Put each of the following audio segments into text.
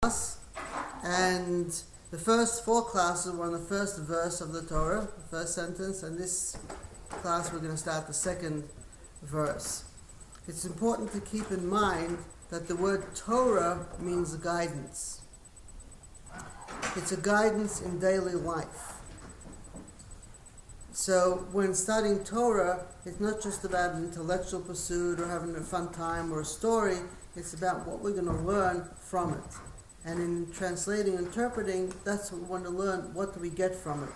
class, and the first four classes were on the first verse of the Torah, the first sentence, and this class we're going to start the second verse. It's important to keep in mind that the word Torah means guidance. It's a guidance in daily life. So when studying Torah, it's not just about an intellectual pursuit or having a fun time or a story. It's about what we're going to learn from it. And in translating and interpreting, that's what we want to learn. What do we get from it?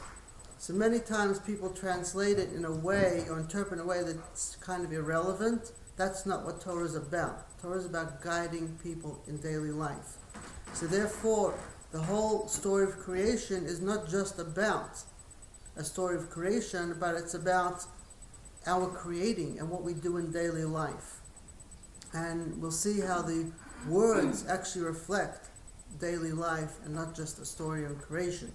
So many times people translate it in a way or interpret in a way that's kind of irrelevant. That's not what Torah is about. Torah is about guiding people in daily life. So therefore, the whole story of creation is not just about a story of creation, but it's about our creating and what we do in daily life. And we'll see how the words actually reflect daily life and not just a story of creation.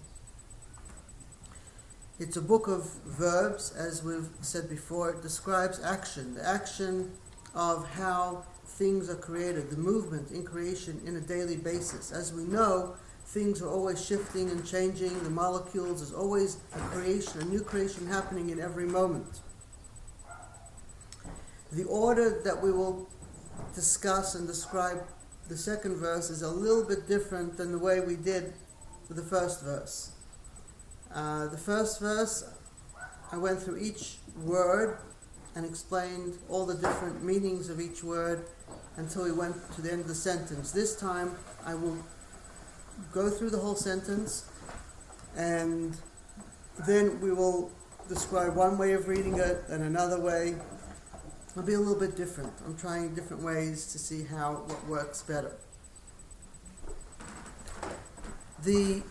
It's a book of verbs, as we've said before. It describes action, the action of how things are created, the movement in creation in a daily basis. As we know, things are always shifting and changing. The molecules, there's always a creation, a new creation happening in every moment. The order that we will discuss and describe the second verse is a little bit different than the way we did with the first verse. The first verse, I went through each word and explained all the different meanings of each word until we went to the end of the sentence. This time, I will go through the whole sentence and then we will describe one way of reading it and another way. It'll be a little bit different. I'm trying different ways to see what works better. The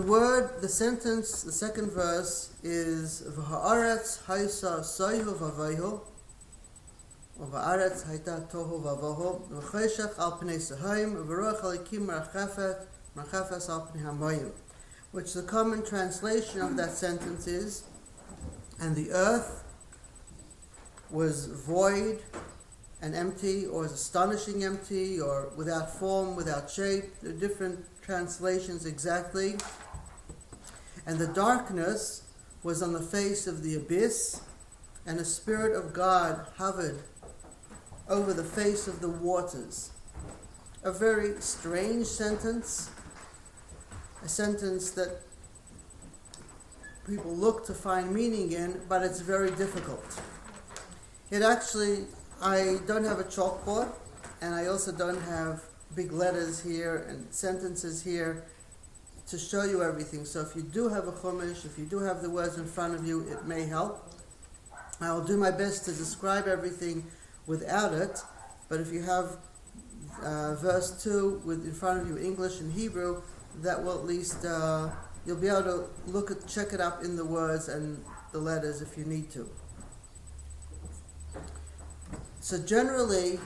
word, the sentence, the second verse is V'ha'aretz haisa soihu v'avayhu V'ha'aretz haita tohu v'avohu V'cheshach al pnei sahayim V'ruach alikim marchafes al pnei hamayim, which the common translation of that sentence is, and the earth was void and empty, or is astonishing empty, or without form, without shape. There are different translations exactly. And the darkness was on the face of the abyss, and the Spirit of God hovered over the face of the waters. A very strange sentence, a sentence that people look to find meaning in, but it's very difficult. It actually, I don't have a chalkboard, and I also don't have big letters here and sentences here to show you everything. So if you do have a chumash, if you do have the words in front of you, it may help. I will do my best to describe everything without it, but if you have verse 2 in front of you, English and Hebrew, that will at least, you'll be able to check it up in the words and the letters if you need to. So generally,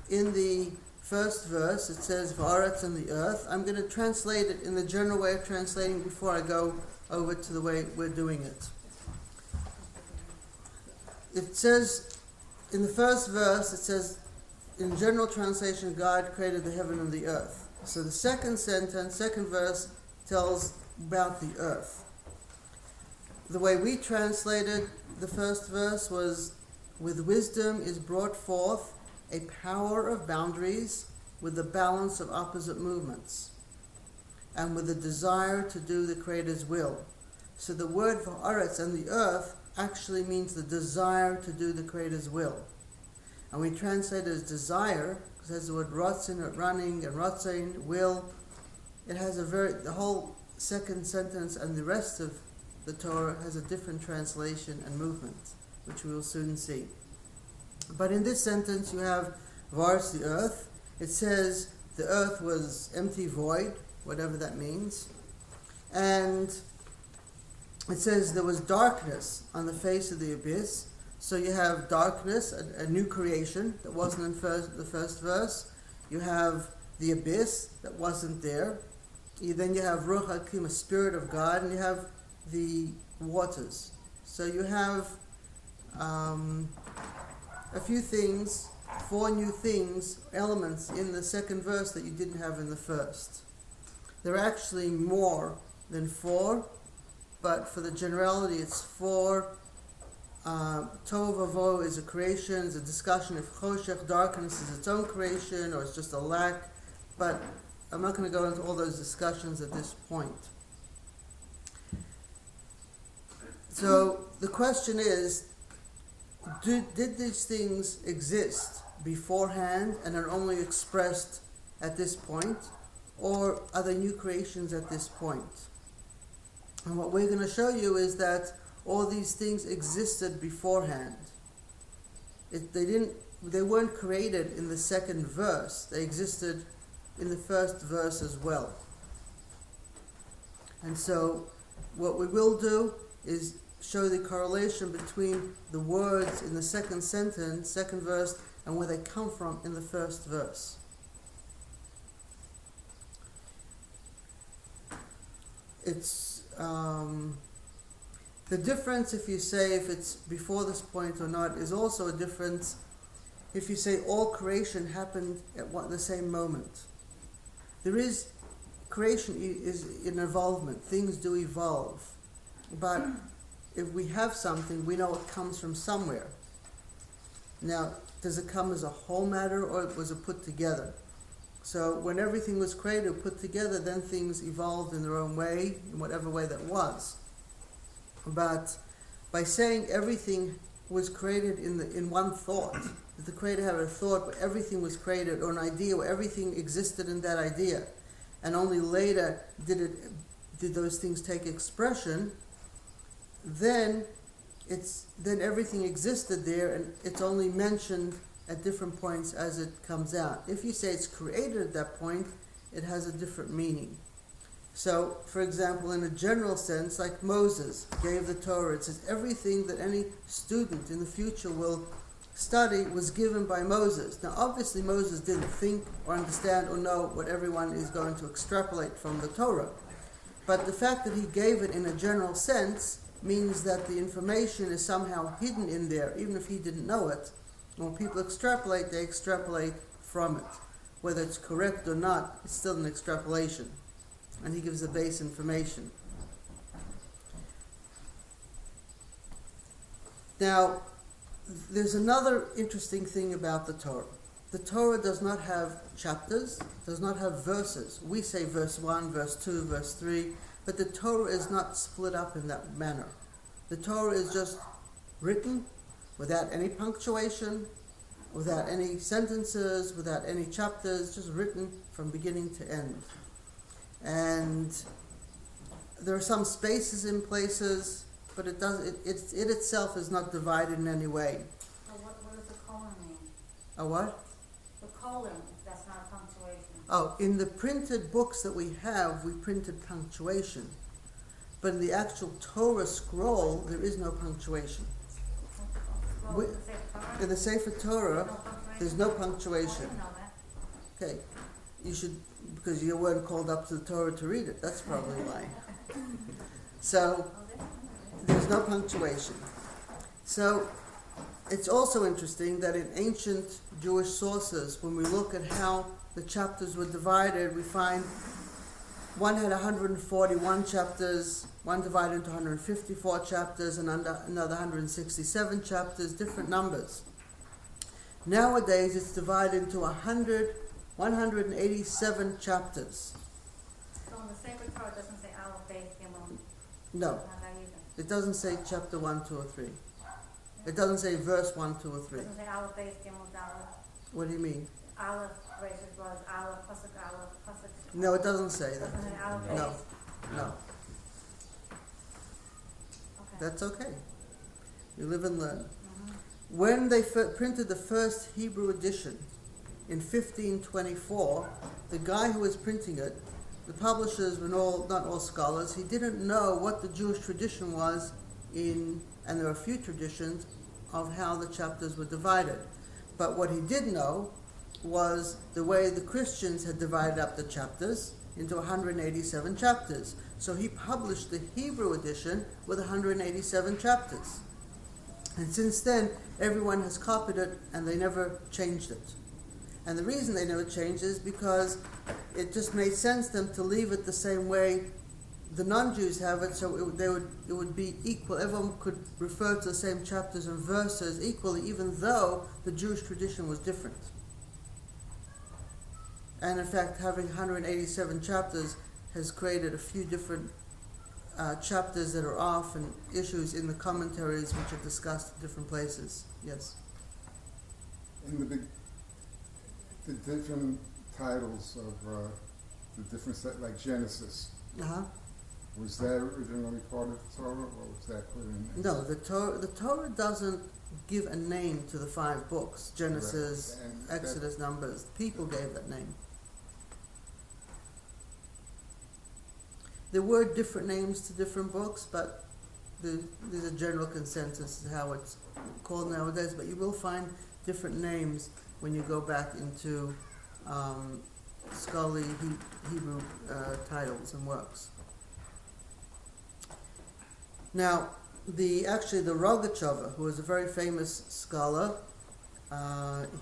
in the first verse, it says V'aretz and the earth. I'm going to translate it in the general way of translating before I go over to the way we're doing it. It says, in the first verse, it says, in general translation, God created the heaven and the earth. So the second verse, tells about the earth. The way we translated the first verse was, with wisdom is brought forth a power of boundaries with the balance of opposite movements, and with the desire to do the Creator's will. So the word for Aretz and the earth actually means the desire to do the Creator's will. And we translate it as desire, because it has the word rotzin, running, and rotzain, will. It has the whole second sentence and the rest of the Torah has a different translation and movement, which we will soon see. But in this sentence you have Vars, the earth. It says the earth was empty, void, whatever that means. And it says there was darkness on the face of the abyss. So you have darkness, a new creation that wasn't in the first verse. You have the abyss that wasn't there. Then you have Ruach Hakim, a Spirit of God, and you have the waters. So you have a few things 4 new things, elements in the second verse that you didn't have in the first. There are actually more than 4, but for the generality it's 4. Tov Vavo is a creation, it's a discussion if Choshech, darkness, is its own creation or it's just a lack, but I'm not going to go into all those discussions at this point. So the question is, did these things exist beforehand and are only expressed at this point, or are they new creations at this point? And what we're going to show you is that all these things existed beforehand. They weren't created in the second verse. They existed in the first verse as well. And so what we will do is show the correlation between the words in the second sentence, second verse, and where they come from in the first verse. It's the difference if you say if it's before this point or not is also a difference if you say all creation happened at the same moment. Creation is an evolvement. Things do evolve. But if we have something, we know it comes from somewhere. Now, does it come as a whole matter or was it put together? So when everything was created, put together, then things evolved in their own way, in whatever way that was. But by saying everything was created in one thought, that the Creator had a thought where everything was created, or an idea where everything existed in that idea, and only later did those things take expression, then everything existed there, and it's only mentioned at different points as it comes out. If you say it's created at that point, it has a different meaning. So, for example, in a general sense, like Moses gave the Torah, it says everything that any student in the future will study was given by Moses. Now, obviously, Moses didn't think or understand or know what everyone is going to extrapolate from the Torah. But the fact that he gave it in a general sense means that the information is somehow hidden in there, even if he didn't know it. When people extrapolate, they extrapolate from it. Whether it's correct or not, it's still an extrapolation. And he gives the base information. Now, there's another interesting thing about the Torah. The Torah does not have chapters, does not have verses. We say verse 1, verse 2, verse 3, but the Torah is not split up in that manner. The Torah is just written without any punctuation, without any sentences, without any chapters, just written from beginning to end. And there are some spaces in places, but it itself is not divided in any way. So what does the colon mean? A what? The colon, that's not a punctuation. Oh, in the printed books that we have, we printed punctuation. But in the actual Torah scroll, there is no punctuation. In the Sefer Torah, there's no punctuation. Okay, you should, because you weren't called up to the Torah to read it. That's probably why. So, there's no punctuation. So, it's also interesting that in ancient Jewish sources, when we look at how the chapters were divided, we find one had 141 chapters, one divided into 154 chapters, and another 167 chapters, different numbers. Nowadays, it's divided into 187 chapters. So in the Sacred Torah, it doesn't say Aleph, Beis, Gimel. No, Not that either. it doesn't say chapter 1, 2, or 3. It doesn't say verse 1, 2, or 3. It doesn't say Aleph, Beis, Gimel, Dalet. What do you mean? Aleph, Rishis, was Aleph, Pasuk, Aleph, Pasuk. No, it doesn't say that. Doesn't say Aleph, No, Beis. no. Okay. That's okay. You live and learn. Mm-hmm. When they printed the first Hebrew edition in 1524, the guy who was printing it, the publishers were not all scholars. He didn't know what the Jewish tradition was and there are a few traditions of how the chapters were divided. But what he did know was the way the Christians had divided up the chapters into 187 chapters. So he published the Hebrew edition with 187 chapters. And since then, everyone has copied it and they never changed it. And the reason they never changed is because it just made sense to them to leave it the same way the non-Jews have it, so it would be equal. Everyone could refer to the same chapters and verses equally, even though the Jewish tradition was different. And in fact, having 187 chapters has created a few different chapters that are off and issues in the commentaries which are discussed in different places. Yes? In the different titles of the different like Genesis, Uh-huh. was that originally part of the Torah, or was that put in? No, the Torah doesn't give a name to the 5 books, Genesis, Right. And Exodus, Numbers. People gave that name. There were different names to different books, but there's a general consensus as to how it's called nowadays, but you will find different names when you go back into scholarly Hebrew titles and works. Now, the Rogatchover, who was a very famous scholar,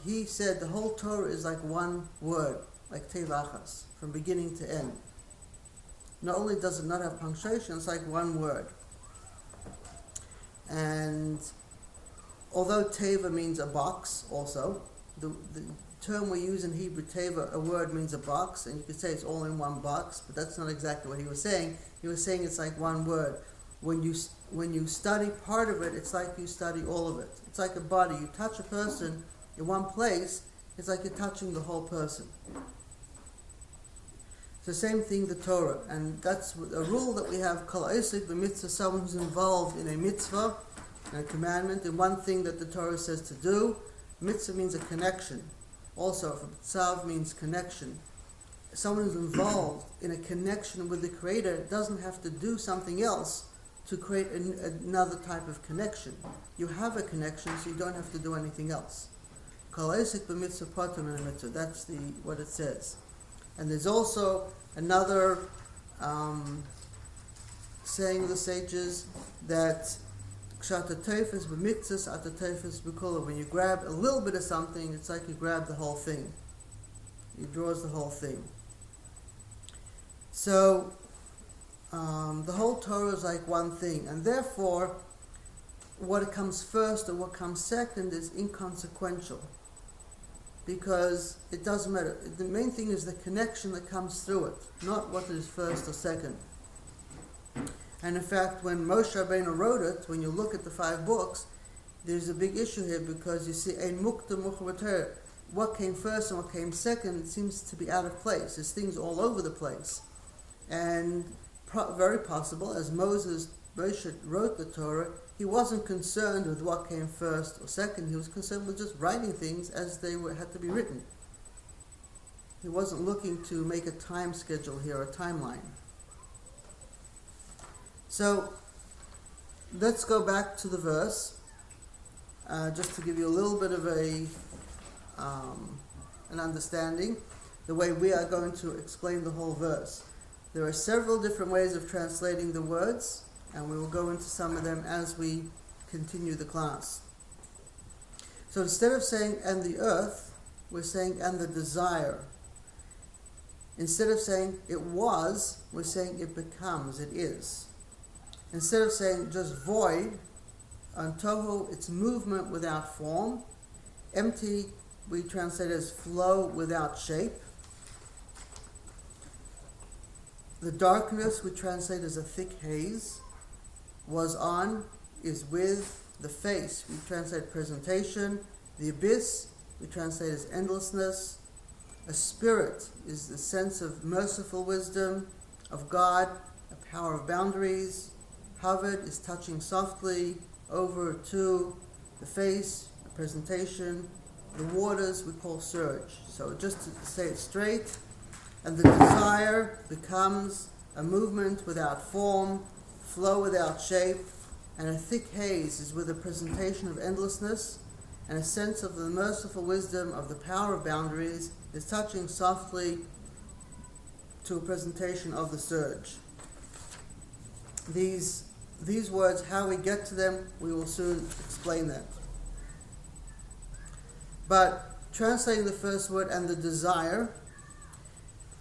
he said the whole Torah is like one word, like Tevachas, from beginning to end. Not only does it not have punctuation, it's like one word. And although Teva means a box also, the term we use in Hebrew, Teva, a word means a box, and you could say it's all in one box, but that's not exactly what he was saying. He was saying it's like one word. When you study part of it, it's like you study all of it. It's like a body. You touch a person in one place, it's like you're touching the whole person. It's the same thing, the Torah, and that's a rule that we have. Kol Osek b'mitzvah, someone who's involved in a mitzvah, a commandment, and one thing that the Torah says to do. Mitzvah means a connection. Also, tzav means connection. Someone who's involved in a connection with the Creator doesn't have to do something else to create another type of connection. You have a connection, so you don't have to do anything else. Kol Osek b'mitzvah patur min hamitzvah. That's what it says. And there's also another saying of the sages that when you grab a little bit of something, it's like you grab the whole thing. It draws the whole thing. So the whole Torah is like one thing, and therefore what comes first or what comes second is inconsequential, because it doesn't matter. The main thing is the connection that comes through it, not what is first or second. And in fact, when Moshe Rabbeinu wrote it, when you look at the 5 books, there's a big issue here, because you see, Ein Mukta Muchavatera, what came first and what came second seems to be out of place. There's things all over the place. And very possible, as Moshe wrote the Torah, he wasn't concerned with what came first or second. He was concerned with just writing things as they had to be written. He wasn't looking to make a time schedule here, a timeline. So let's go back to the verse, just to give you a little bit of an understanding, the way we are going to explain the whole verse. There are several different ways of translating the words, and we will go into some of them as we continue the class. So instead of saying "and the earth," we're saying "and the desire." Instead of saying "it was," we're saying "it becomes," "it is." Instead of saying just void, on tohu, it's movement without form. Empty, we translate as flow without shape. The darkness, we translate as a thick haze. Was on, is with. The face, we translate presentation. The abyss, we translate as endlessness. A spirit is the sense of merciful wisdom of God, a power of boundaries. Haved is touching softly over to the face, a presentation. The waters we call surge. So just to say it straight, and the desire becomes a movement without form, flow without shape, and a thick haze is with a presentation of endlessness, and a sense of the merciful wisdom of the power of boundaries is touching softly to a presentation of the surge. These these words, how we get to them, we will soon explain that. But translating the first word and the desire,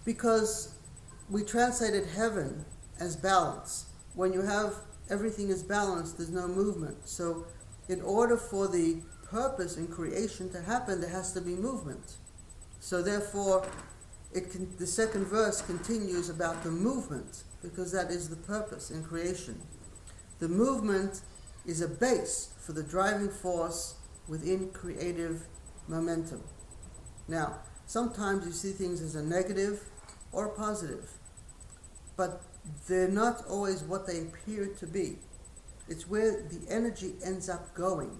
because we translated heaven as balance. When you have everything is balanced, there's no movement. So in order for the purpose in creation to happen, there has to be movement. So therefore, the second verse continues about the movement, because that is the purpose in creation. The movement is a base for the driving force within creative momentum. Now, sometimes you see things as a negative or a positive, but they're not always what they appear to be. It's where the energy ends up going.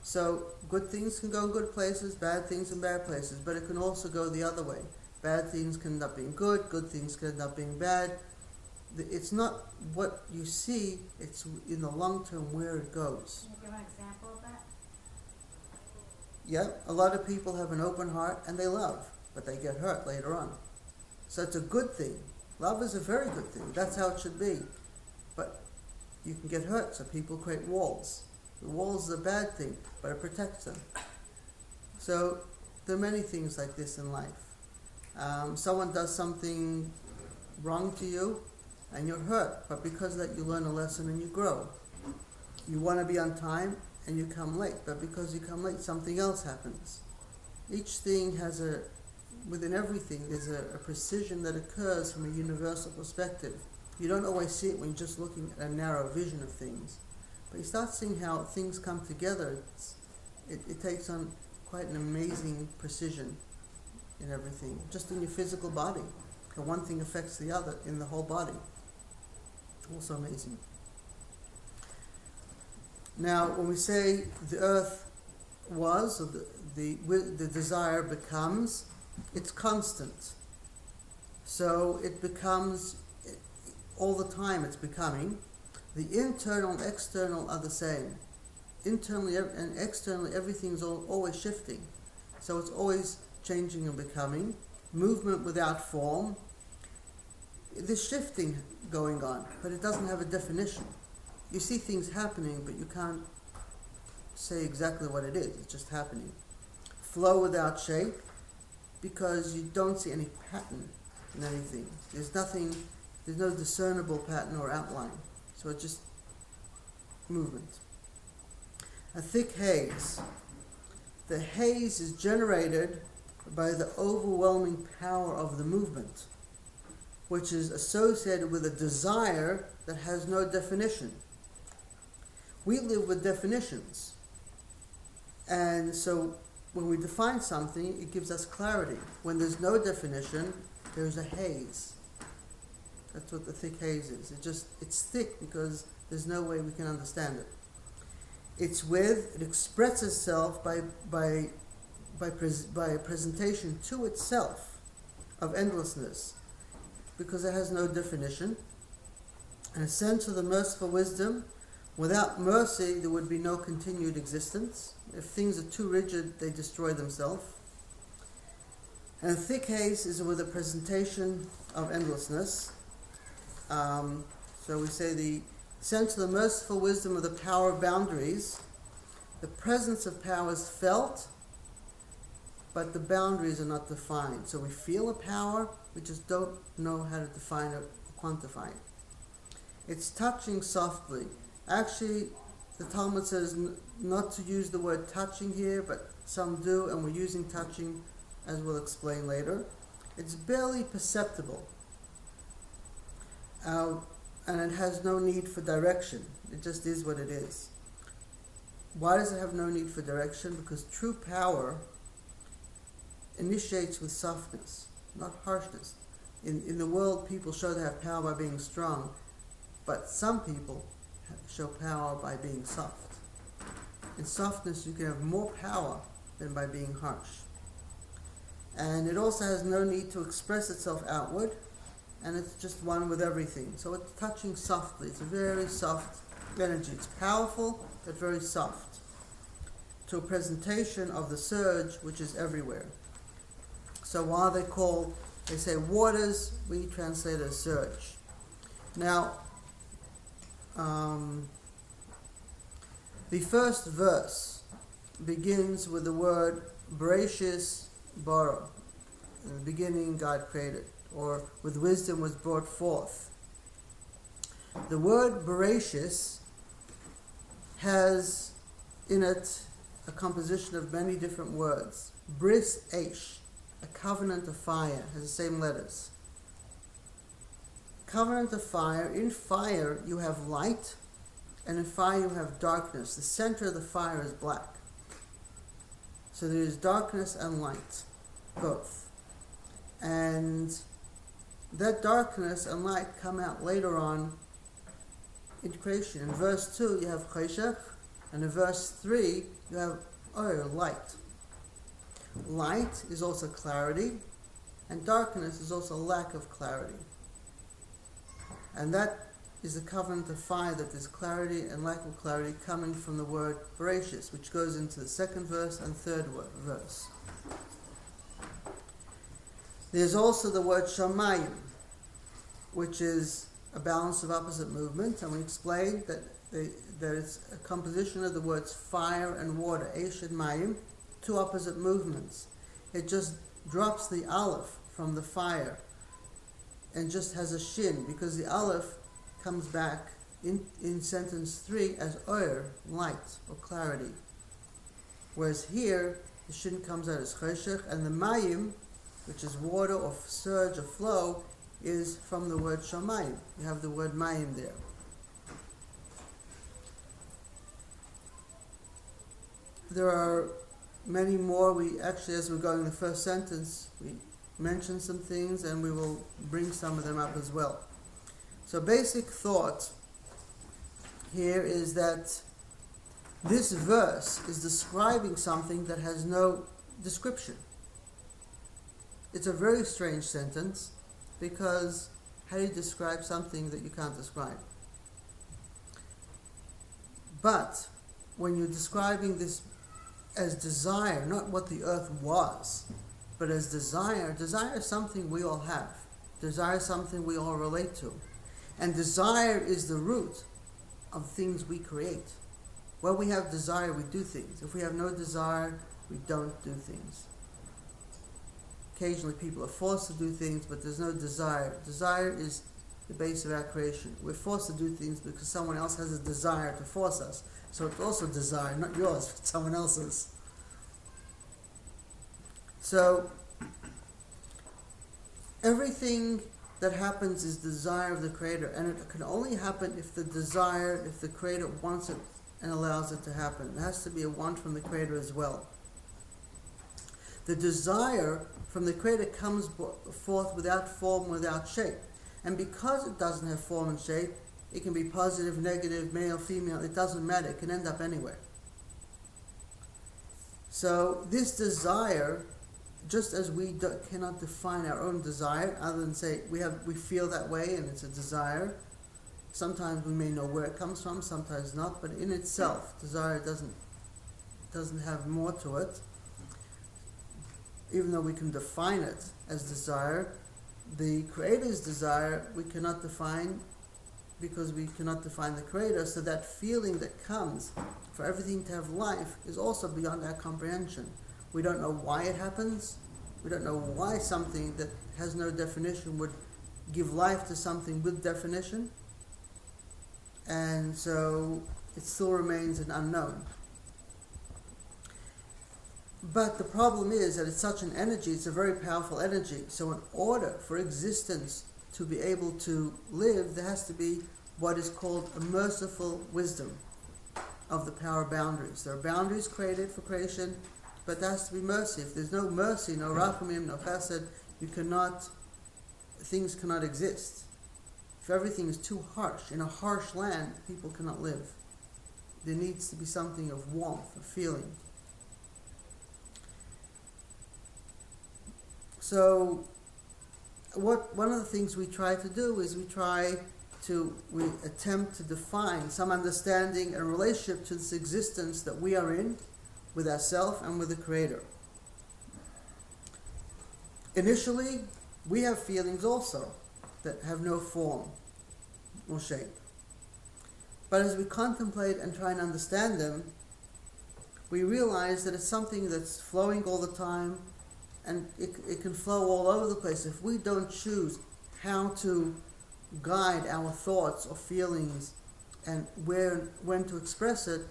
So good things can go in good places, bad things in bad places, but it can also go the other way. Bad things can end up being good things can end up being bad. It's not what you see, it's in the long term where it goes. Can you give an example of that? Yeah, a lot of people have an open heart and they love, but they get hurt later on. So it's a good thing. Love is a very good thing. That's how it should be. But you can get hurt, so people create walls. The walls is a bad thing, but it protects them. So there are many things like this in life. Someone does something wrong to you and you're hurt, but because of that you learn a lesson and you grow. You want to be on time and you come late, but because you come late something else happens. Each thing has within everything there's a precision that occurs from a universal perspective. You don't always see it when you're just looking at a narrow vision of things, but you start seeing how things come together. It takes on quite an amazing precision in everything, just in your physical body. And one thing affects the other in the whole body. Also amazing. Now, when we say the earth was, or the desire becomes, it's constant. So it becomes, all the time it's becoming. The internal and external are the same. Internally and externally, everything's always shifting. So it's always changing and becoming. Movement without form. There's shifting going on, but it doesn't have a definition. You see things happening, but you can't say exactly what it is. It's just happening. Flow without shape, because you don't see any pattern in anything. There's no discernible pattern or outline. So it's just movement. A thick haze. The haze is generated by the overwhelming power of the movement, which is associated with a desire that has no definition. We live with definitions. And so when we define something, it gives us clarity. When there's no definition, there's a haze. That's what the thick haze is. It's thick because there's no way we can understand it. It expresses itself by a presentation to itself of endlessness, because it has no definition. And a sense of the merciful wisdom. Without mercy, there would be no continued existence. If things are too rigid, they destroy themselves. And thick haze is with a presentation of endlessness. So we say the sense of the merciful wisdom of the power of boundaries. The presence of power is felt, but the boundaries are not defined. So we feel a power, we just don't know how to define it or quantify it. It's touching softly. Actually, the Talmud says not to use the word touching here, but some do, and we're using touching, as we'll explain later. It's barely perceptible. And it has no need for direction. It just is what it is. Why does it have no need for direction? Because true power initiates with softness, not harshness. In the world, people show they have power by being strong, but some people show power by being soft. In softness, you can have more power than by being harsh. And it also has no need to express itself outward, and it's just one with everything. So it's touching softly. It's a very soft energy. It's powerful, but very soft. To a presentation of the surge, which is everywhere. So while they say waters, we translate as surge. Now, The first verse begins with the word Bereshis bara. In the beginning, God created, or with wisdom was brought forth. The word Bereshis has in it a composition of many different words. Bris Eish, a covenant of fire, has the same letters. Covenant of fire. In fire you have light, and in fire you have darkness. The center of the fire is black. So there is darkness and light, both. And that darkness and light come out later on in creation. In verse 2 you have Cheshach, and in verse 3 you have light. Light is also clarity, and darkness is also lack of clarity. And that is the covenant of fire, that there's clarity and lack of clarity coming from the word Bereshis, which goes into the second verse and third verse. There's also the word Shamayim, which is a balance of opposite movement, and we explained that it's a composition of the words fire and water, Eish and Mayim, two opposite movements. It just drops the aleph from the fire and just has a shin, because the aleph comes back in sentence 3 as oyer, light or clarity. Whereas here, the shin comes out as cheshech, and the mayim, which is water or surge or flow, is from the word shamayim. You have the word mayim there. There are many more. We actually, as we're going in the first sentence, we mention some things, and we will bring some of them up as well. So basic thought here is that this verse is describing something that has no description. It's a very strange sentence, because how do you describe something that you can't describe? But when you're describing this as desire, not what the earth was, but as desire is something we all have. Desire is something we all relate to. And desire is the root of things we create. When we have desire, we do things. If we have no desire, we don't do things. Occasionally people are forced to do things, but there's no desire. Desire is the base of our creation. We're forced to do things because someone else has a desire to force us. So it's also desire, not yours, but someone else's. So everything that happens is desire of the Creator, and it can only happen if the Creator wants it and allows it to happen. There has to be a want from the Creator as well. The desire from the Creator comes forth without form, without shape. And because it doesn't have form and shape, it can be positive, negative, male, female, it doesn't matter, it can end up anywhere. So this desire, just as we cannot define our own desire, other than say we feel that way and it's a desire. Sometimes we may know where it comes from, sometimes not, but in itself, desire doesn't have more to it. Even though we can define it as desire, the Creator's desire we cannot define, because we cannot define the Creator. So that feeling that comes for everything to have life is also beyond our comprehension. We don't know why it happens. We don't know why something that has no definition would give life to something with definition. And so it still remains an unknown. But the problem is that it's such an energy, it's a very powerful energy. So in order for existence to be able to live, there has to be what is called a merciful wisdom of the power boundaries. There are boundaries created for creation, but there has to be mercy. If there's no mercy, no rachamim, no chesed, things cannot exist. If everything is too harsh, in a harsh land, people cannot live. There needs to be something of warmth, of feeling. So, one of the things we try to do is we attempt to define some understanding and relationship to this existence that we are in, with ourselves and with the Creator. Initially, we have feelings also that have no form or shape. But as we contemplate and try and understand them, we realize that it's something that's flowing all the time, and it can flow all over the place. If we don't choose how to guide our thoughts or feelings and when to express it,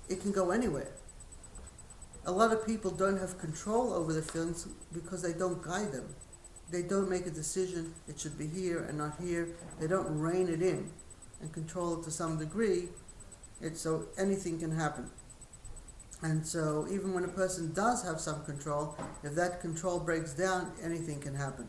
it can go anywhere. A lot of people don't have control over their feelings because they don't guide them. They don't make a decision, it should be here and not here. They don't rein it in and control it to some degree. So anything can happen. And so even when a person does have some control, if that control breaks down, anything can happen.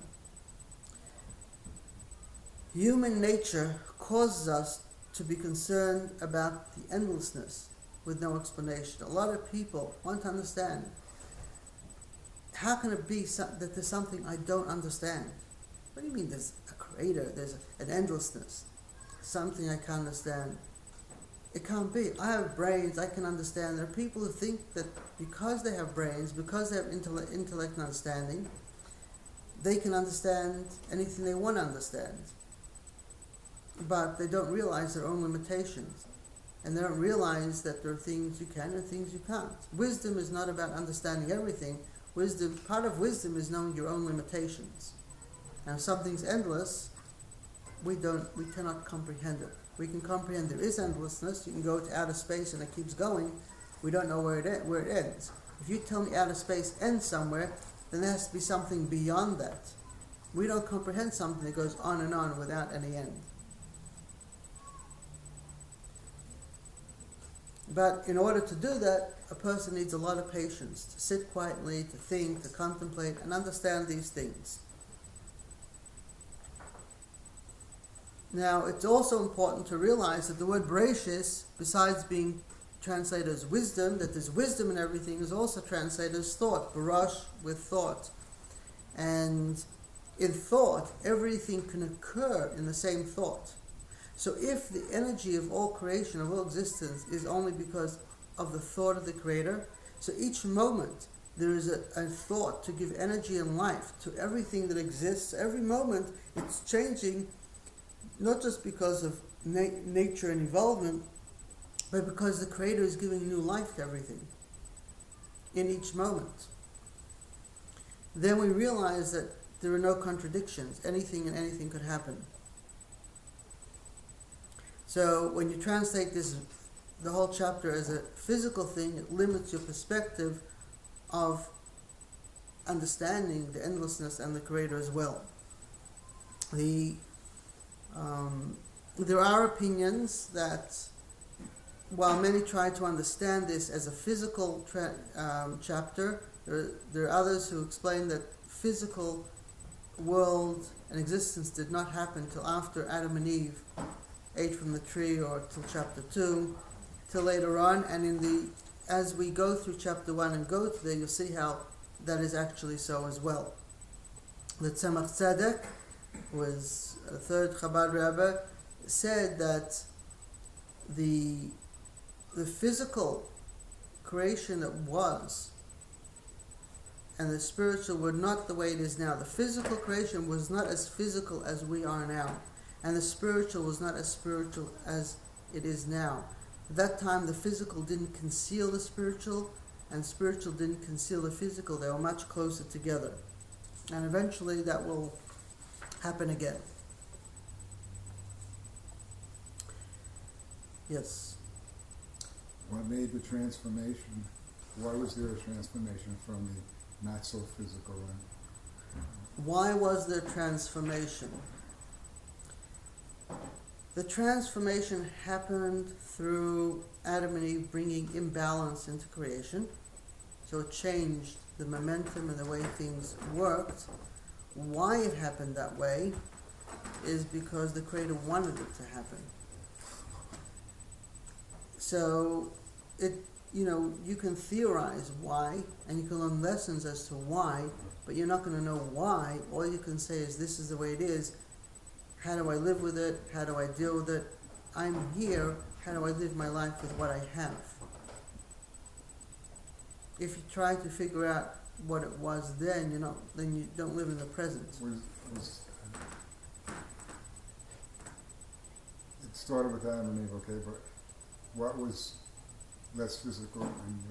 Human nature causes us to be concerned about the endlessness with no explanation. A lot of people want to understand, how can it be that there's something I don't understand? What do you mean there's a creator, there's an endlessness, something I can't understand? It can't be. I have brains, I can understand. There are people who think that because they have brains, because they have intellect and understanding, they can understand anything they want to understand. But they don't realize their own limitations. And they don't realize that there are things you can and things you can't. Wisdom is not about understanding everything. Part of wisdom is knowing your own limitations. And if something's endless, we cannot comprehend it. We can comprehend there is endlessness. You can go to outer space and it keeps going. We don't know where it ends. If you tell me outer space ends somewhere, then there has to be something beyond that. We don't comprehend something that goes on and on without any end. But in order to do that, a person needs a lot of patience, to sit quietly, to think, to contemplate, and understand these things. Now, it's also important to realize that the word Bereshis, besides being translated as wisdom, that there's wisdom in everything, is also translated as thought, Barash, with thought. And in thought, everything can occur in the same thought. So if the energy of all creation, of all existence, is only because of the thought of the Creator, so each moment there is a thought to give energy and life to everything that exists. Every moment it's changing, not just because of nature and involvement, but because the Creator is giving new life to everything in each moment. Then we realize that there are no contradictions. Anything and anything could happen. So when you translate the whole chapter as a physical thing, it limits your perspective of understanding the endlessness and the Creator as well. There are opinions that, while many try to understand this as a physical chapter, there are others who explain that physical world and existence did not happen till after Adam and Eve ate from the tree, or till chapter 2, till later on. And as we go through chapter 1 and go to there, you'll see how that is actually so as well. The Tzemach Tzedek, who was a third Chabad Rebbe, said that the physical creation that was and the spiritual were not the way it is now. The physical creation was not as physical as we are now, and the spiritual was not as spiritual as it is now. At that time, the physical didn't conceal the spiritual, and spiritual didn't conceal the physical. They were much closer together. And eventually that will happen again. Yes? What made the transformation? Why was there a transformation from the not so physical end? Why was there transformation? The transformation happened through Adam and Eve bringing imbalance into creation. So it changed the momentum and the way things worked. Why it happened that way is because the Creator wanted it to happen. So you can theorize why, and you can learn lessons as to why, but you're not going to know why. All you can say is, this is the way it is. How do I live with it? How do I deal with it? I'm here. How do I live my life with what I have? If you try to figure out what it was then you don't live in the present. It started with Adam and Eve, okay, but what was less physical and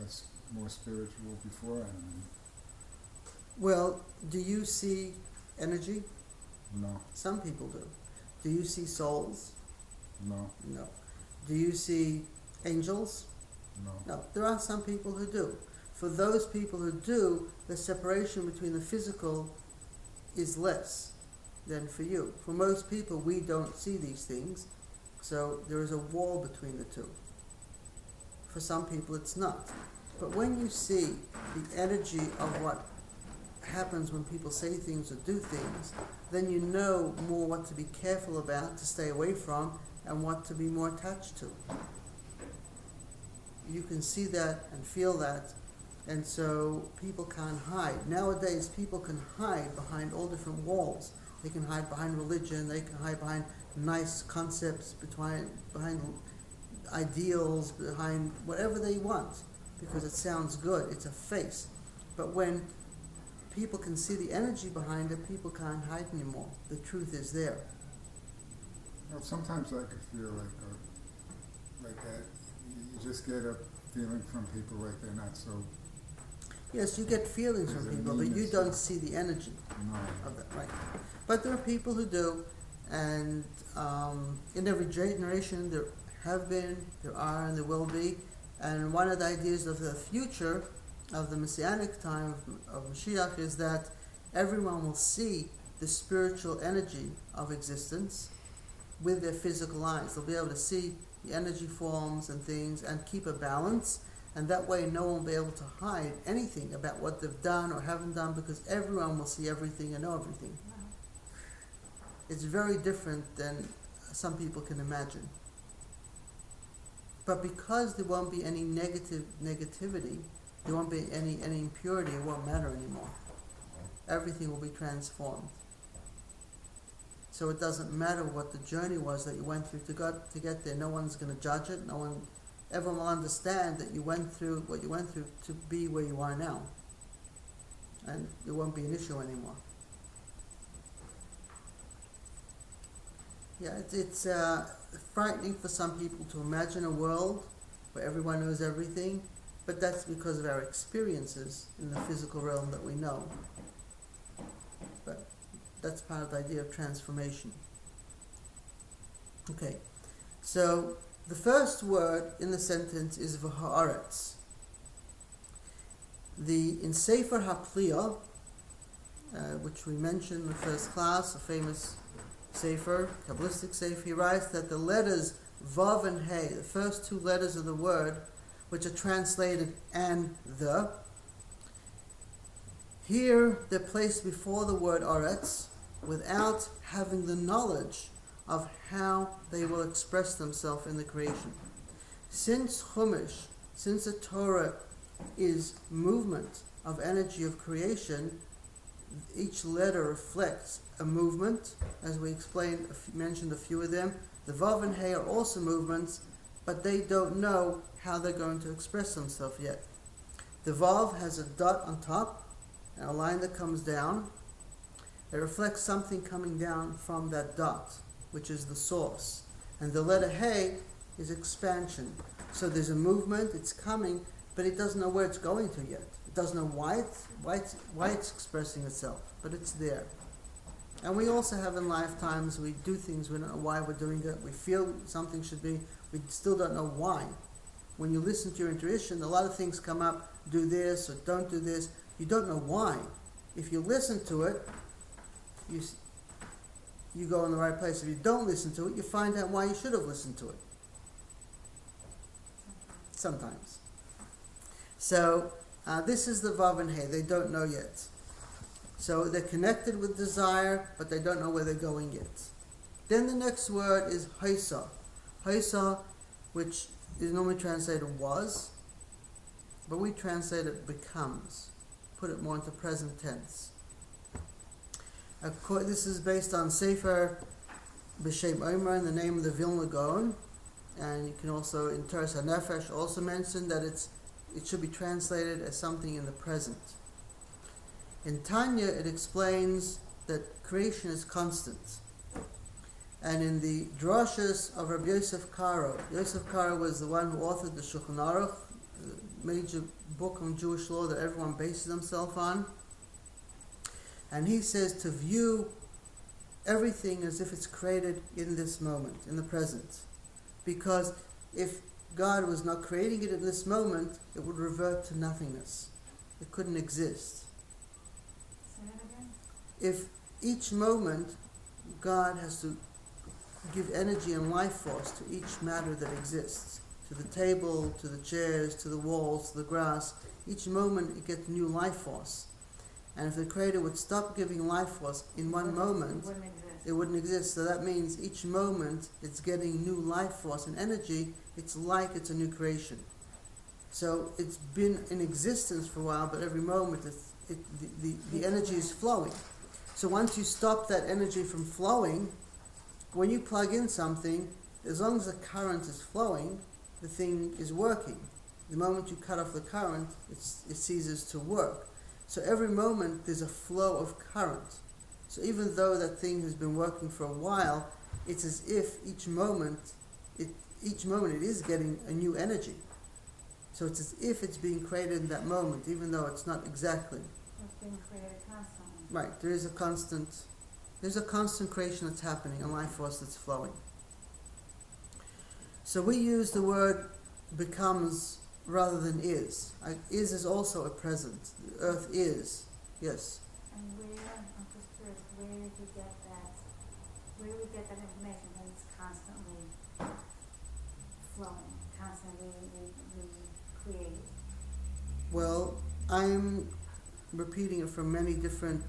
more spiritual before Adam? Well, do you see energy? No, Some people do. Do you see souls? no, No. Do you see angels? no. No. There are some people who do. For those people who do, the separation between the physical is less than for you. For most people, we don't see these things, so there is a wall between the two. For some people, it's not. But when you see the energy of what happens when people say things or do things, then you know more what to be careful about, to stay away from, and what to be more attached to. You can see that and feel that, and so people can't hide. Nowadays, people can hide behind all different walls. They can hide behind religion, they can hide behind nice concepts, behind ideals, behind whatever they want, because it sounds good, it's a face. But when people can see the energy behind it, people can't hide anymore. The truth is there. Well, sometimes I could feel like that. You just get a feeling from people like they're not so. Yes, you get feelings from There's a people, but you meanness. don't see the energy No. of that, right? But there are people who do, and in every generation there have been, there are, and there will be. And one of the ideas of the future, of the Messianic time of Mashiach, is that everyone will see the spiritual energy of existence with their physical eyes. They'll be able to see the energy forms and things and keep a balance, and that way no one will be able to hide anything about what they've done or haven't done, because everyone will see everything and know everything. It's very different than some people can imagine. But because there won't be any negativity, there won't be any impurity, it won't matter anymore. Everything will be transformed. So it doesn't matter what the journey was that you went through to get there. No one's going to judge it. No one ever will understand that you went through what you went through to be where you are now. And it won't be an issue anymore. Yeah, it's frightening for some people to imagine a world where everyone knows everything, but that's because of our experiences in the physical realm that we know. But that's part of the idea of transformation. Okay, so the first word in the sentence is v'ha'aretz. In Sefer HaPliya, which we mentioned in the first class, a famous Sefer, Kabbalistic Sefer, he writes that the letters Vav and Hey, the first two letters of the word, which are translated and the, here they're placed before the word Aretz without having the knowledge of how they will express themselves in the creation. Since Chumash, since the Torah is movement of energy of creation, each letter reflects a movement, as we mentioned a few of them. The Vav and Hey are also movements, but they don't know how they're going to express themselves yet. The Vav has a dot on top, and a line that comes down. It reflects something coming down from that dot, which is the source. And the letter Hey is expansion. So there's a movement, it's coming, but it doesn't know where it's going to yet. It doesn't know why it's expressing itself, but it's there. And we also have in lifetimes, we do things, we don't know why we're doing it, we feel something should be, we still don't know why. When you listen to your intuition, a lot of things come up, do this or don't do this, you don't know why. If you listen to it, you go in the right place. If you don't listen to it, you find out why you should have listened to it. Sometimes. So, this is the Vav and Hey, they don't know yet. So they're connected with desire, but they don't know where they're going yet. Then the next word is Haisa. Haisa, which is normally translated was, but we translate it becomes. Put it more into present tense. This is based on Sefer B'Shem Omer, in the name of the Vilna Gaon, and you can also, in Teres HaNefesh, also mention that it should be translated as something in the present. In Tanya, it explains that creation is constant. And in the drashas of Rabbi Yosef Karo was the one who authored the Shulchan Aruch, the major book on Jewish law that everyone bases themselves on. And he says to view everything as if it's created in this moment, in the present. Because if God was not creating it in this moment, it would revert to nothingness. It couldn't exist. Say that again? If each moment God has to give energy and life force to each matter that exists, to the table, to the chairs, to the walls, to the grass, each moment it gets new life force. And if the Creator would stop giving life force in one moment, it wouldn't exist. So that means each moment it's getting new life force and energy. It's like it's a new creation. So it's been in existence for a while, but every moment the energy is flowing. So once you stop that energy from flowing, when you plug in something, as long as the current is flowing, the thing is working. The moment you cut off the current, it ceases to work. So every moment there's a flow of current. So even though that thing has been working for a while, it's as if each moment it is getting a new energy. So it's as if it's being created in that moment, even though it's not exactly. It's being created constantly. Right, there's a constant creation that's happening, a life force that's flowing. So we use the word becomes rather than is. Is also a present. The earth is. Yes. And I'm just curious, where did you get that? Where do we get that information that it's constantly flowing, constantly created? Well, I'm repeating it from many different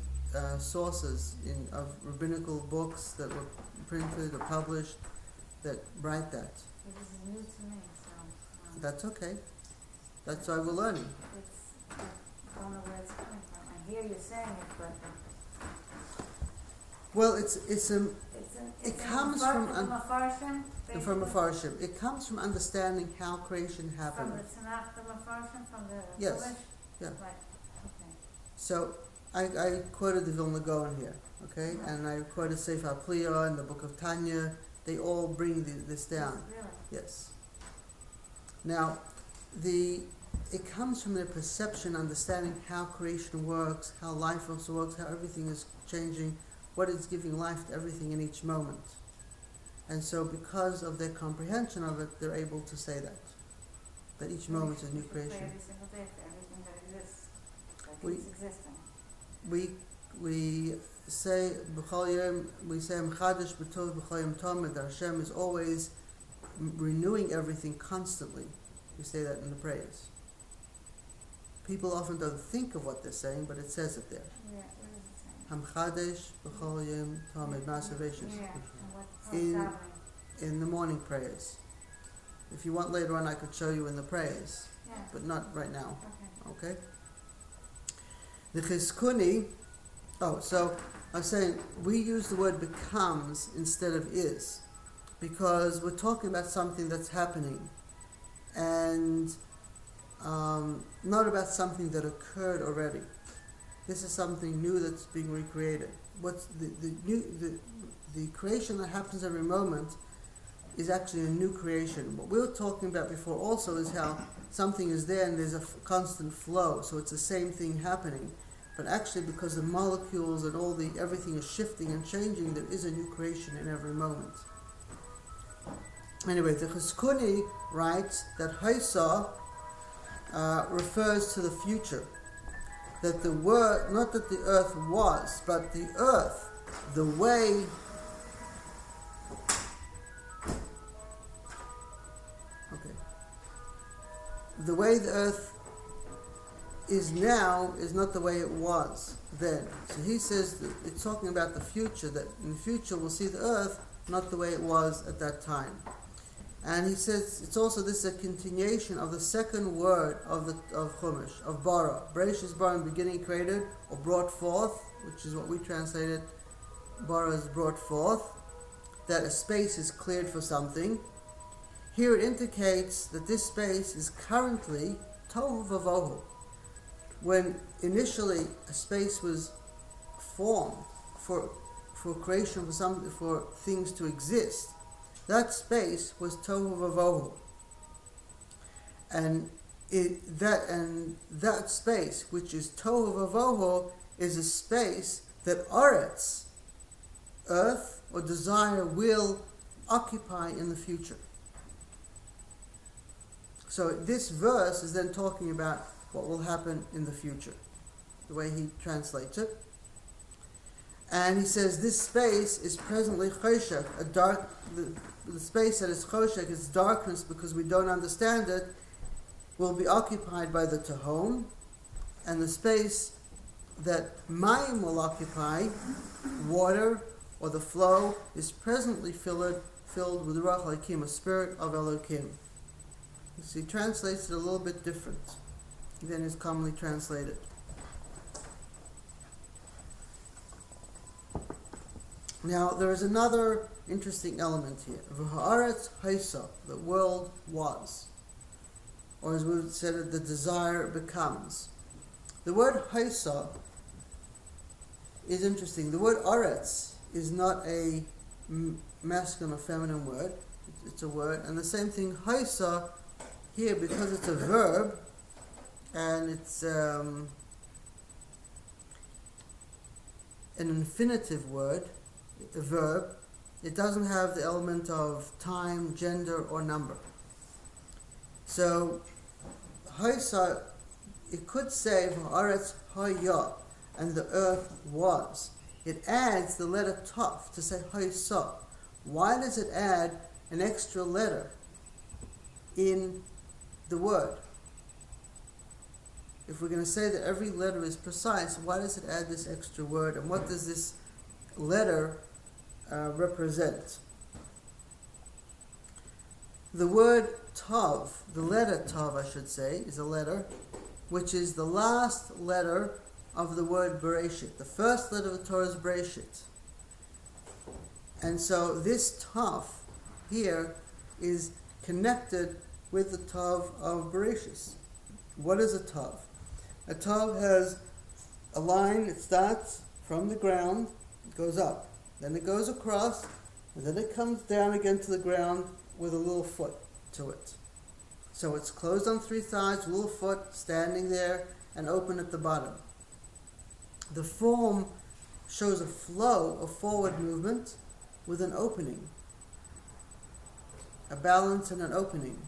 sources of rabbinical books that were printed or published that write that. So this is new to me, so That's okay. That's why we're learning. I don't know where it's coming from. I hear you saying it, but Well, it comes from from Mefarshim, from Mefarshim. It comes from understanding how creation happened. From the Tanakh, the Mefarshim, from the Yes. Chumash? Yeah. Right. Okay. So I quoted the Vilna Gaon here, okay, and I quoted Sefer Pliya and the Book of Tanya. They all bring this down. Really? Yes. Now, it comes from their perception, understanding how creation works, how life also works, how everything is changing, what is giving life to everything in each moment. And so because of their comprehension of it, they're able to say that each moment is a new We pray creation. every single day for everything that exists, that We- keeps existing. We say b'chol yom, we say Mchadash b'tov b'chol yom tov, that Hashem is always renewing everything constantly. We say that in the prayers. People often don't think of what they're saying, but it says it there. Yeah, what is it saying? Hamchadesh b'chol yom tov, Maservations. Yeah, and what's In- happening? In the morning prayers. If you want later on, I could show you in the prayers, Yeah, but not right now. okay. Okay? The Chizkuni, so I'm saying we use the word becomes instead of is, because we're talking about something that's happening, and not about something that occurred already. This is something new that's being recreated. What's the creation that happens every moment is actually a new creation. What we were talking about before also is how something is there and there's a constant flow, so it's the same thing happening. But actually, because the molecules and everything is shifting and changing, there is a new creation in every moment. Anyway, the Chizkuni writes that Haisa refers to the future. That the word, not that the earth was, but the earth, the way the earth is now is not the way it was then. So he says that it's talking about the future, that in the future we'll see the earth not the way it was at that time. And he says it's also this is a continuation of the second word of Chumash, of bara. Bereshis bara, in beginning created, or brought forth, which is what we translated. Bara is brought forth, that a space is cleared for something. Here it indicates that this space is currently tohu vavohu. When initially a space was formed for creation, for things to exist, that space was tohu vavohu. And that space, which is tohu vavohu, is a space that Aretz, earth or desire, will occupy in the future. So this verse is then talking about what will happen in the future, the way he translates it. And he says this space is presently choshek, the space that is choshek, is darkness because we don't understand it, will be occupied by the Tehom, and the space that Mayim will occupy, water or the flow, is presently filled with Ruach Elokim, a spirit of Elokim. So he translates it a little bit different than is commonly translated. Now there is another interesting element here. V'ha'aretz haisa, the world was. Or as we said it, the desire becomes. The word haisa is interesting. The word aretz is not a masculine or feminine word. It's a word. And the same thing, haisa, here, because it's a verb, and it's an infinitive word, a verb, it doesn't have the element of time, gender, or number. So, haisa, it could say v'aretz haya, and the earth was. It adds the letter taf to say haisa. Why does it add an extra letter in the word? If we're going to say that every letter is precise, why does it add this extra word, and what does this letter represent? The word tav, the letter tav I should say, is a letter which is the last letter of the word Bereshit. The first letter of the Torah is Bereshit. And so this tav here is connected with the tav of Bereshit. What is a tav? A tav has a line, it starts from the ground, it goes up, then it goes across, and then it comes down again to the ground with a little foot to it. So it's closed on three sides, little foot standing there, and open at the bottom. The form shows a flow of forward movement with an opening, a balance and an opening,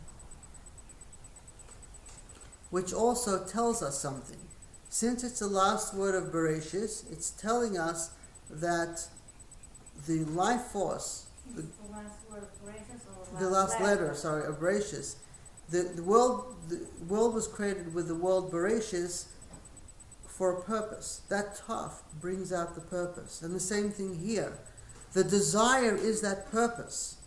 which also tells us something. Since it's the last word of Bereshis, it's telling us that the life force, the last word of Bereshis, or the last letter of Bereshis, the world was created with the word Bereshis for a purpose. That taf brings out the purpose. And the same thing here. The desire is that purpose.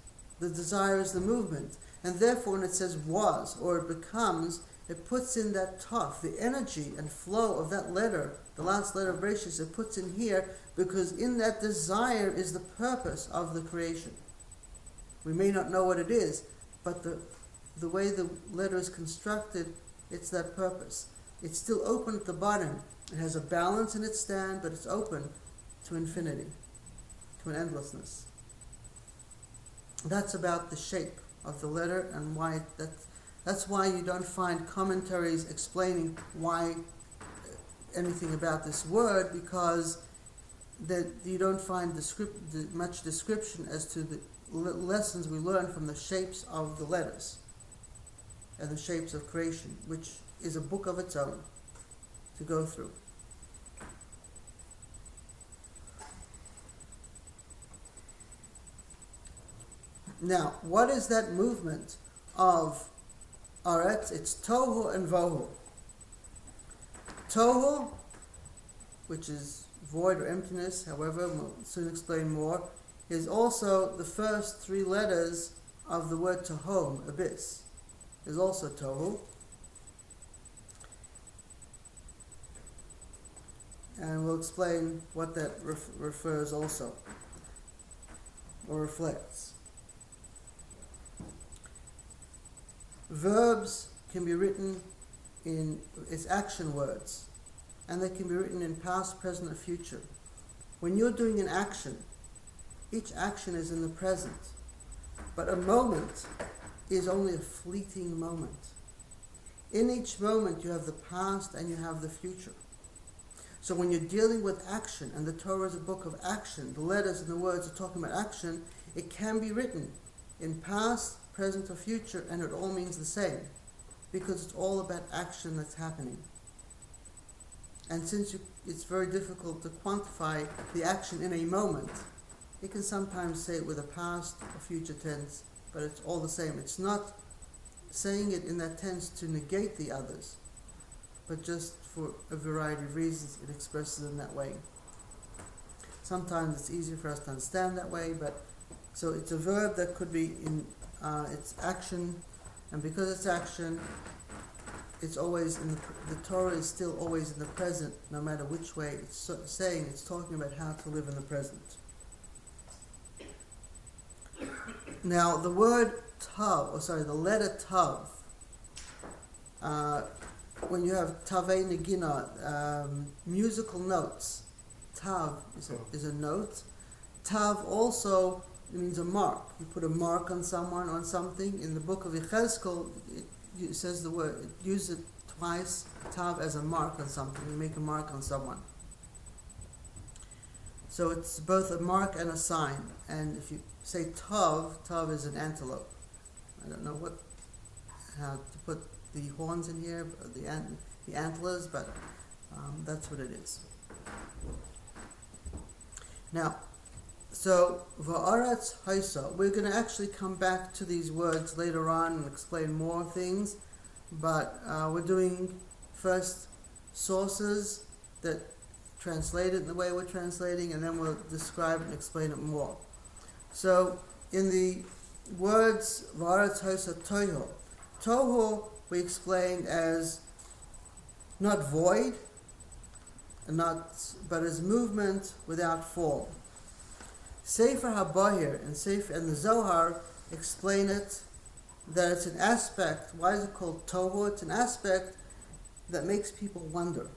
The desire is the movement. And therefore when it says was, or it becomes, it puts in that taf, the energy and flow of that letter, the last letter of Bereshis, it puts in here, because in that desire is the purpose of the creation. We may not know what it is, but the way the letter is constructed, it's that purpose. It's still open at the bottom. It has a balance in its stand, but it's open to infinity, to an endlessness. That's about the shape of the letter, and why that's why you don't find commentaries explaining why anything about this word, because that you don't find much description as to the lessons we learn from the shapes of the letters and the shapes of creation, which is a book of its own to go through. Now, what is that movement of Aretz? It's Tohu and Vohu. Tohu, which is void or emptiness, however, we'll soon explain more, is also the first three letters of the word Tehom, abyss, is also Tohu. And we'll explain what that refers also, or reflects. Verbs can be written in its action words, and they can be written in past, present, or future. When you're doing an action, Each action is in the present. But a moment is only a fleeting moment. In each moment you have the past and you have the future. So when you're dealing with action, and the Torah is a book of action, the letters and the words are talking about action, it can be written in past, present or future, and it all means the same. Because it's all about action that's happening. And since it's very difficult to quantify the action in a moment, you can sometimes say it with a past or future tense, but it's all the same. It's not saying it in that tense to negate the others, but just for a variety of reasons it expresses in that way. Sometimes it's easier for us to understand that way, but so it's a verb that could be in its action, and because it's action, it's always in the Torah is still always in the present, no matter which way it's saying. It's talking about how to live in the present. Now, the word tav, the letter tav, when you have tavei negina, musical notes, tav is a note. Tav also means a mark. You put a mark on someone, on something. In the book of Yechezkel, it says the word, it uses it twice, tav, as a mark on something. You make a mark on someone. So it's both a mark and a sign. And if you say tav is an antelope. I don't know how to put the horns in here, the antlers, but that's what it is. Now, so va'aretz haisa, we're going to actually come back to these words later on and explain more things, but we're doing first sources that translate it in the way we're translating, and then we'll describe it and explain it more. So in the words va'aretz haisa tohu, tohu we explained as not void, but as movement without form. Sefer HaBahir and the Zohar explain it that it's an aspect. Why is it called Tohu? It's an aspect that makes people wonder.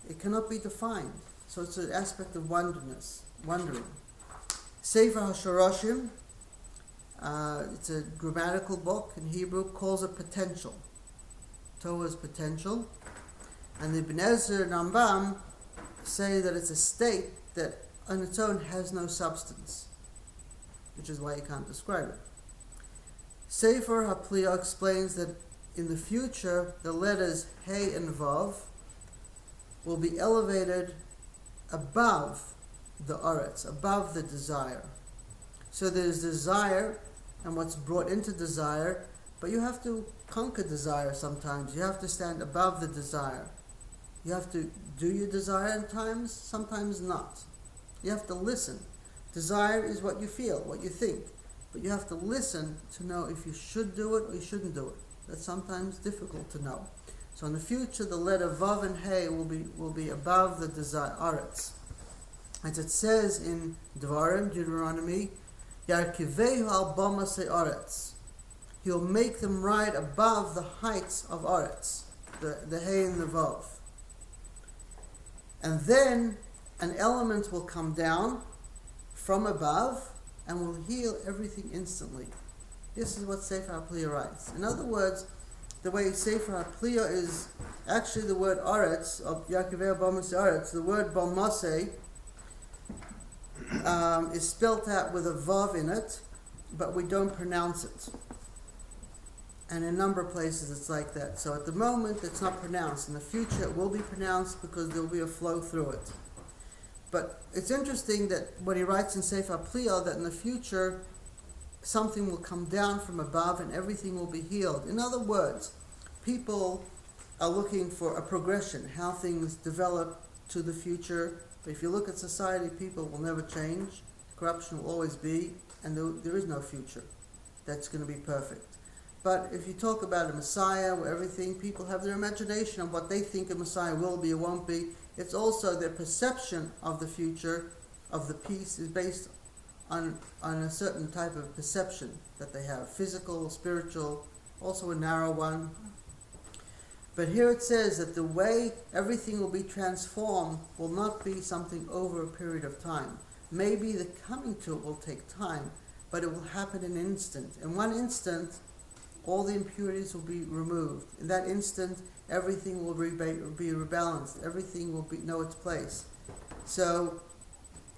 It cannot be defined. So it's an aspect of wondering. Sefer HaShorashim, it's a grammatical book in Hebrew, calls it potential. Tohu is potential. And the Ibn Ezra and Rambam say that it's a state that on its own has no substance, which is why you can't describe it. Sefer HaPliya explains that in the future the letters Hey and Vav will be elevated above the Aretz, above the desire. So there's desire and what's brought into desire, but you have to conquer desire sometimes. You have to stand above the desire. You have to do your desire at times, sometimes not. You have to listen. Desire is what you feel, what you think. But you have to listen to know if you should do it or you shouldn't do it. That's sometimes difficult to know. So in the future, the letter Vav and Hey will be above the desire, Aretz. As it says in Devarim, Deuteronomy, Yarkivehu al Bamasei Aretz. He'll make them ride above the heights of Aretz, the Hey and the Vav. And then an element will come down from above and will heal everything instantly. This is what Sefer HaPliya writes. In other words, the way Sefer HaPliya is actually the word Aretz, of Yakivei Bamasei Aretz, the word Bamasei is spelt out with a Vav in it, but we don't pronounce it. And in a number of places it's like that. So at the moment it's not pronounced. In the future it will be pronounced because there will be a flow through it. But it's interesting that what he writes in Sefer HaPliya, that in the future something will come down from above and everything will be healed. In other words, people are looking for a progression, how things develop to the future. But if you look at society, people will never change. Corruption will always be, and there is no future that's going to be perfect. But if you talk about a Messiah, where everything, people have their imagination of what they think a Messiah will be or won't be. It's also their perception of the future, of the peace, is based on a certain type of perception that they have, physical, spiritual, also a narrow one. But here it says that the way everything will be transformed will not be something over a period of time. maybe the coming to it will take time, but it will happen in an instant. In one instant, all the impurities will be removed. In that instant, everything will be rebalanced. Everything will know its place. So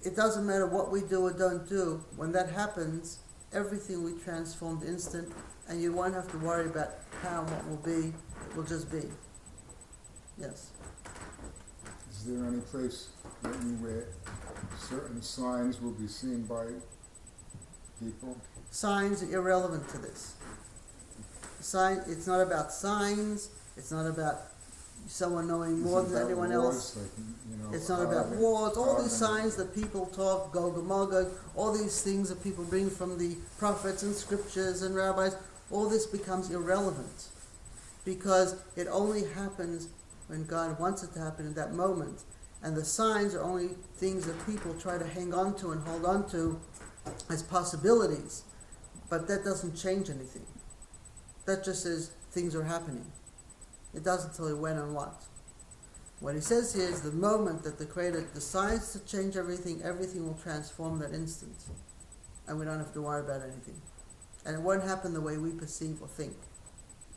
it doesn't matter what we do or don't do. When that happens, everything will be transformed instant, and you won't have to worry about how and what will be. It will just be. Yes. Is there any place written where certain signs will be seen by people? Signs are irrelevant to this. It's not about signs. It's not about someone knowing more than anyone else. It's not about wars. All these signs that people talk, Gog and Magog, all these things that people bring from the prophets and scriptures and rabbis, all this becomes irrelevant because it only happens when God wants it to happen in that moment. And the signs are only things that people try to hang on to and hold on to as possibilities. But that doesn't change anything. That just says things are happening. It doesn't tell you when and what. What he says here is the moment that the Creator decides to change everything, everything will transform that instant. And we don't have to worry about anything. And it won't happen the way we perceive or think.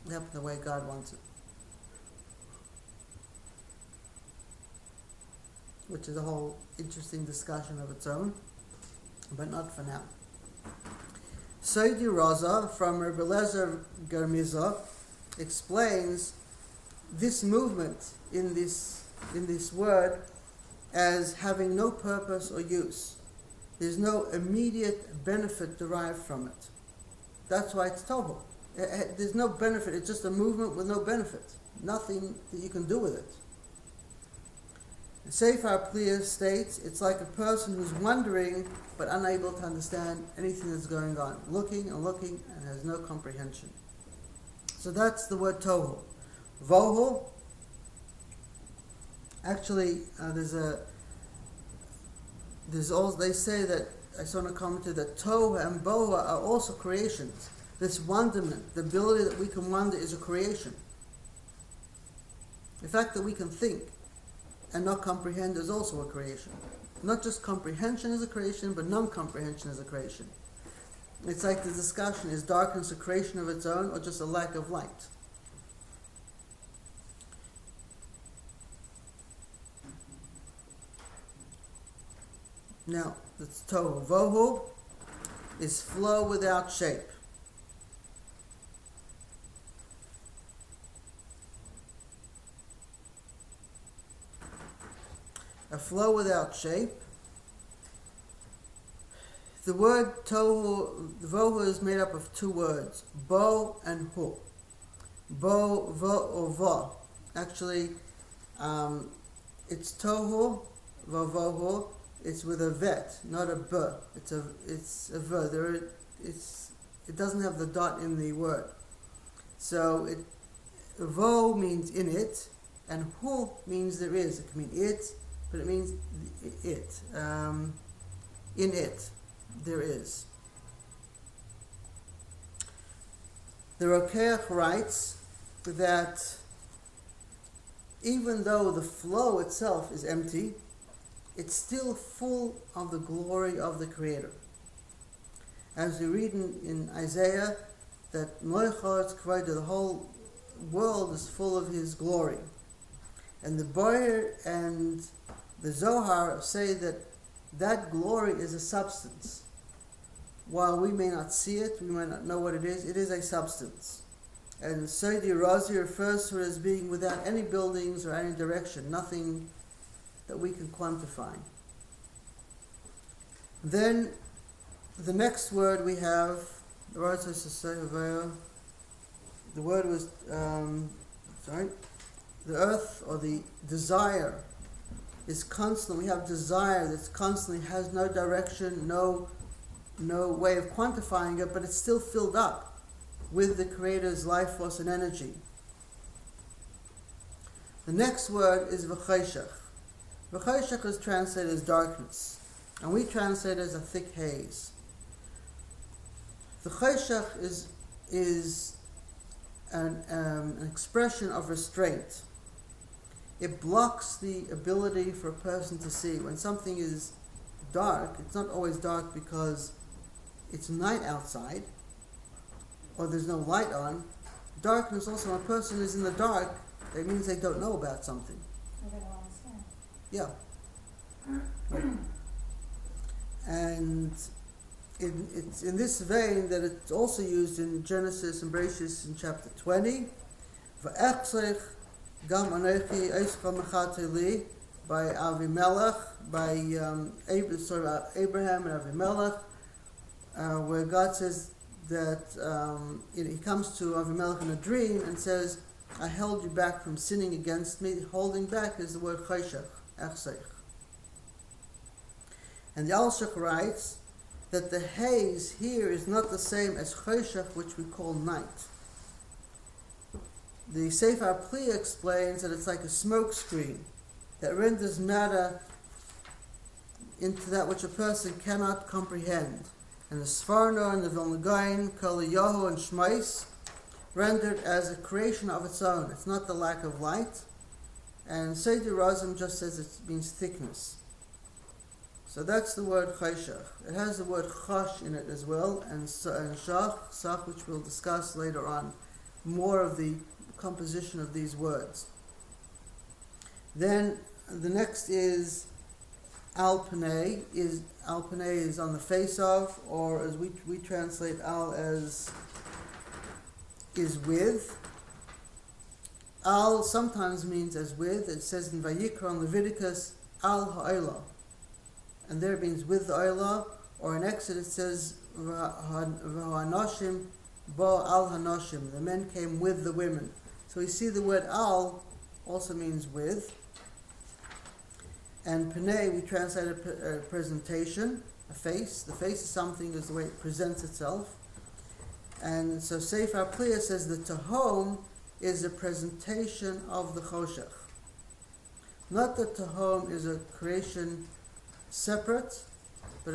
It'll happen the way God wants it. Which is a whole interesting discussion of its own, but not for now. Soidi Raza from Rebbe Lezer Germiza explains this movement in this word as having no purpose or use. There's no immediate benefit derived from it. That's why it's tohu. There's no benefit. It's just a movement with no benefit. Nothing that you can do with it. Sefer Pliya states it's like a person who's wondering but unable to understand anything that's going on, looking and has no comprehension. So that's the word tohu. Vohu. Actually, they say that, I saw in a commentary that tohu and bohu are also creations. This wonderment, the ability that we can wonder, is a creation. The fact that we can think and not comprehend is also a creation. Not just comprehension is a creation, but non-comprehension is a creation. It's like the discussion, is darkness a creation of its own or just a lack of light? Now, it's tohu. Vohu is flow without shape. A flow without shape. The word tohu, vohu, is made up of two words, bo and hu. Bo, vo, or va. Actually, it's tohu, vohu. It's with a vet, not a b. It's a v. It doesn't have the dot in the word. So vo means in it, and hu means there is. It can mean it, but it means it. In it, there is. The Rokeach writes that even though the flow itself is empty, it's still full of the glory of the Creator. As we read in Isaiah, that the whole world is full of His glory. And the Boyer and the Zohar say that glory is a substance. While we may not see it, we may not know what it is a substance. And Soidi Razi refers to it as being without any buildings or any direction, nothing that we can quantify. Then the next word we have, the word was, the earth, or the desire, is constant. We have desire that's constantly has no direction, no way of quantifying it, but it's still filled up with the Creator's life force and energy. The next word is v'chayshach. V'chayshach is translated as darkness, and we translate it as a thick haze. The chayshach is an expression of restraint. It blocks the ability for a person to see. When something is dark, it's not always dark because it's night outside or there's no light on. Darkness also, when a person is in the dark, that means they don't know about something. Or they don't understand. Yeah. And it's in this vein that it's also used in Genesis and Bereshit in chapter 20. V'echzech gam anochi eischa mechatei li, by Avimelech, by Abraham and Avimelech, where God says that he comes to Avimelech in a dream and says, I held you back from sinning against me. Holding back is the word chayshach, echzech. And the Alshach writes that the haze here is not the same as chayshach, which we call night. The Sefer Pli explains that it's like a smoke screen that renders matter into that which a person cannot comprehend. And the Sforno and the Vilna Gaon, Kol Yahu and Shmais, rendered as a creation of its own. It's not the lack of light. And Seder Razim just says it means thickness. So that's the word chayshach. It has the word chash in it as well, and shach, which we'll discuss later on, more of the composition of these words. Then the next is al panei. Al panei is on the face of, or as we translate al as is with. Al sometimes means as with. It says in Vayikra and Leviticus al ha'olah, and there it means with the olah. Or in Exodus it says v'hanoshim bo al hanoshim. The men came with the women. So we see the word al also means with. And panei, we translate a presentation, a face. The face is something, is the way it presents itself. And so Sefer Pli says the Tehom is a presentation of the Choshech. Not that Tehom is a creation separate, but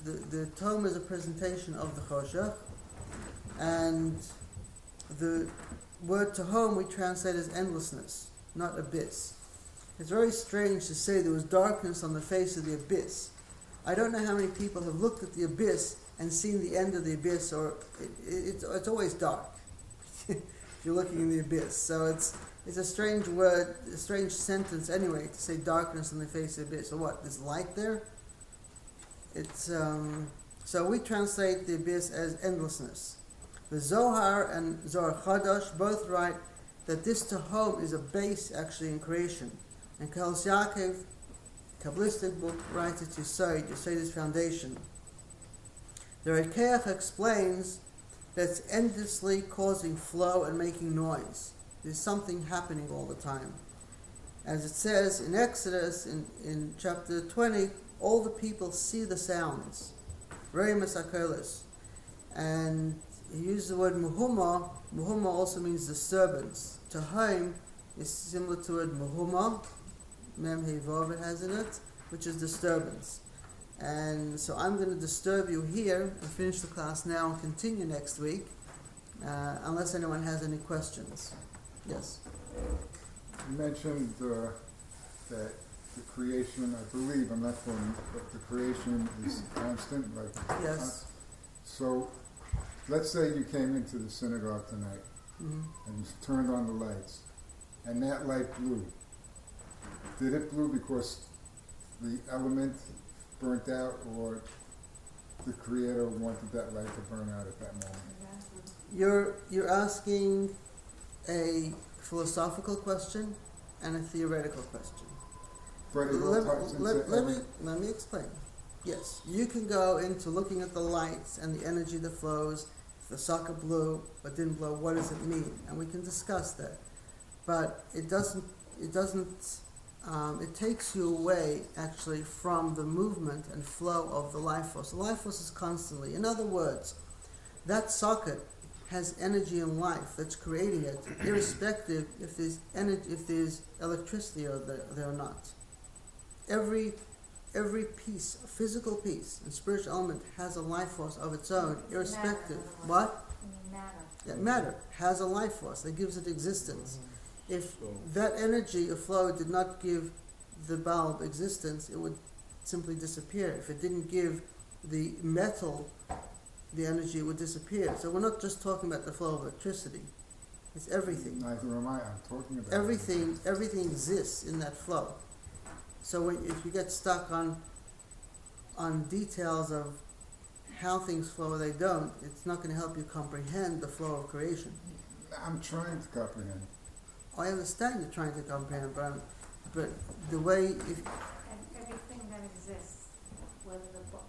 the Tehom is a presentation of the Choshech. And the word Tehom we translate as endlessness, not abyss. It's very strange to say there was darkness on the face of the abyss. I don't know how many people have looked at the abyss and seen the end of the abyss, or it's always dark if you're looking in the abyss. So it's a strange word, a strange sentence anyway, to say darkness on the face of the abyss. So what, there's light there? It's so we translate the abyss as endlessness. The Zohar and Zohar Chadash both write that this Tehom is a base actually in creation. And Kehillas Yaakov, Kabbalistic book, writes it Yesod's foundation. The Rekeach explains that it's endlessly causing flow and making noise. There's something happening all the time. As it says in Exodus, in chapter 20, all the people see the sounds. Reimas HaKolos. And he used the word muhuma. Muhuma also means disturbance. Tehom is similar to the word muhuma. Mem Hei Vav it has in it, which is disturbance. And so I'm going to disturb you here and finish the class now and continue next week, unless anyone has any questions. Yes? You mentioned that the creation, I believe, I'm not sure, but the creation is constant. Yes. So let's say you came into the synagogue tonight and you turned on the lights, and that light blew. Did it blew because the element burnt out, or the Creator wanted that light to burn out at that moment? You're asking a philosophical question and a theoretical question. But it all ties into let me explain. Yes, you can go into looking at the lights and the energy that flows. If the socket blew but didn't blow, what does it mean? And we can discuss that. But it doesn't. It takes you away actually from the movement and flow of the life force. The life force is constantly. In other words, that socket has energy and life that's creating it, irrespective if there's electricity there or not. Every piece, a physical piece and spiritual element has a life force of its own, irrespective. What? Matter. Yeah, matter has a life force that gives it existence. If that energy or flow did not give the bulb existence, it would simply disappear. If it didn't give the metal the energy, it would disappear. So we're not just talking about the flow of electricity. It's everything. Neither am I. I'm talking about Everything exists in that flow. So if you get stuck on details of how things flow or they don't, it's not going to help you comprehend the flow of creation. I'm trying to comprehend. I understand you're trying to comprehend, but the way if And everything that exists, whether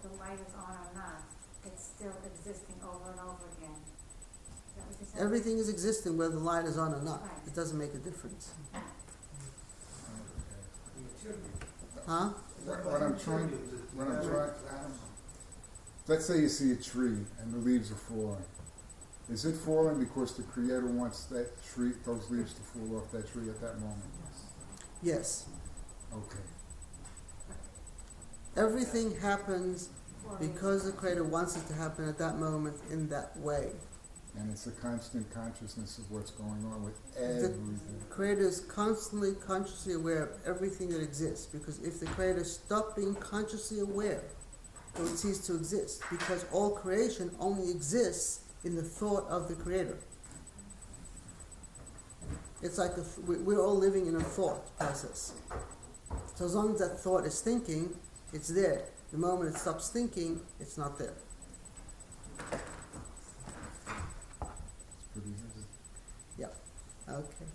the light is on or not, it's still existing over and over again. Is that what you said? everything is existing whether the light is on or not, Right. it doesn't make a difference. Okay. Huh? What I'm trying, let's say you see a tree and the leaves are falling. Is it falling because the Creator wants that tree, those leaves to fall off that tree at that moment? Yes. Okay. Everything happens Or because the Creator wants it to happen at that moment in that way. And it's a constant consciousness of what's going on with The everything. Creator is constantly consciously aware of everything that exists, because if the Creator stopped being consciously aware, it would cease to exist, because all creation only exists in the thought of the Creator. It's like we're all living in a thought process. So as long as that thought is thinking, it's there. The moment it stops thinking, it's not there. It's pretty easy. Okay.